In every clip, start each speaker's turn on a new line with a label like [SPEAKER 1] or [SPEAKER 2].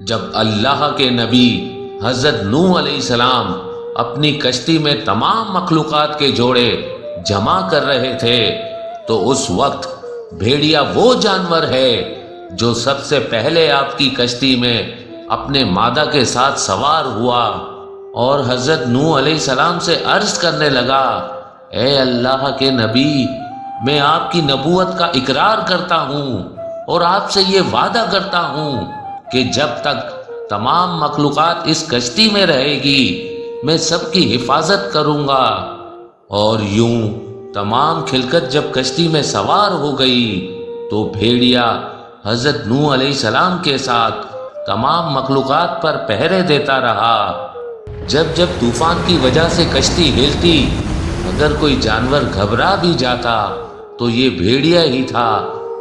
[SPEAKER 1] جب اللہ کے نبی حضرت نوح علیہ السلام اپنی کشتی میں تمام مخلوقات کے جوڑے جمع کر رہے تھے تو اس وقت بھیڑیا وہ جانور ہے جو سب سے پہلے آپ کی کشتی میں اپنے مادہ کے ساتھ سوار ہوا اور حضرت نوح علیہ السلام سے عرض کرنے لگا، اے اللہ کے نبی، میں آپ کی نبوت کا اقرار کرتا ہوں اور آپ سے یہ وعدہ کرتا ہوں کہ جب تک تمام مخلوقات اس کشتی میں رہے گی میں سب کی حفاظت کروں گا۔ اور یوں تمام خلقت جب کشتی میں سوار ہو گئی تو بھیڑیا حضرت نوح علیہ السلام کے ساتھ تمام مخلوقات پر پہرے دیتا رہا۔ جب جب طوفان کی وجہ سے کشتی ہلتی، اگر کوئی جانور گھبرا بھی جاتا تو یہ بھیڑیا ہی تھا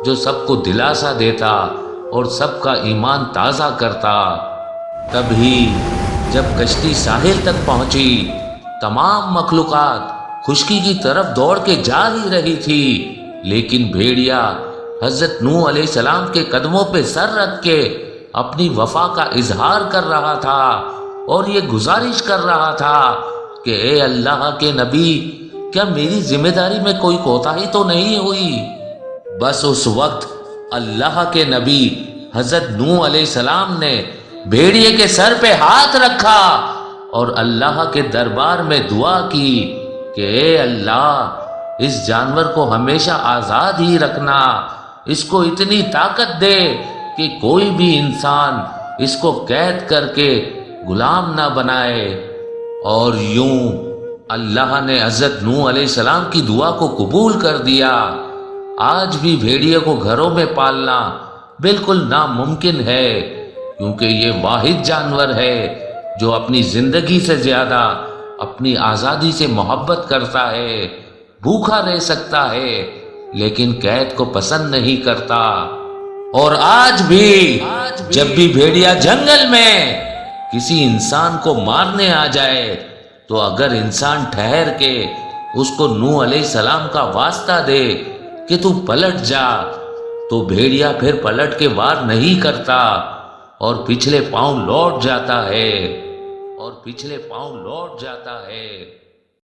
[SPEAKER 1] جو سب کو دلاسا دیتا اور سب کا ایمان تازہ کرتا۔ تبھی جب کشتی ساحل تک پہنچی، تمام مخلوقات خشکی کی طرف دوڑ کے جا ہی رہی تھی، لیکن بھیڑیا حضرت نوح علیہ السلام کے قدموں پہ سر رکھ کے اپنی وفا کا اظہار کر رہا تھا اور یہ گزارش کر رہا تھا کہ اے اللہ کے نبی، کیا میری ذمہ داری میں کوئی کوتاہی تو نہیں ہوئی؟ بس اس وقت اللہ کے نبی حضرت نوح علیہ السلام نے بھیڑیے کے سر پہ ہاتھ رکھا اور اللہ کے دربار میں دعا کی کہ اے اللہ، اس جانور کو ہمیشہ آزاد ہی رکھنا، اس کو اتنی طاقت دے کہ کوئی بھی انسان اس کو قید کر کے غلام نہ بنائے۔ اور یوں اللہ نے حضرت نوح علیہ السلام کی دعا کو قبول کر دیا۔ آج بھی بھیڑیے کو گھروں میں پالنا بالکل ناممکن ہے، کیونکہ یہ واحد جانور ہے جو اپنی زندگی سے زیادہ اپنی آزادی سے محبت کرتا ہے، بھوکا رہ سکتا ہے لیکن قید کو پسند نہیں کرتا۔ اور آج بھی جب بھی بھیڑیا جنگل میں کسی انسان کو مارنے آ جائے تو اگر انسان ٹھہر کے اس کو نوح علیہ السلام کا واسطہ دے کہ تو پلٹ جا، تو بھیڑیا پھر پلٹ کے وار نہیں کرتا اور پچھلے پاؤں لوٹ جاتا ہے۔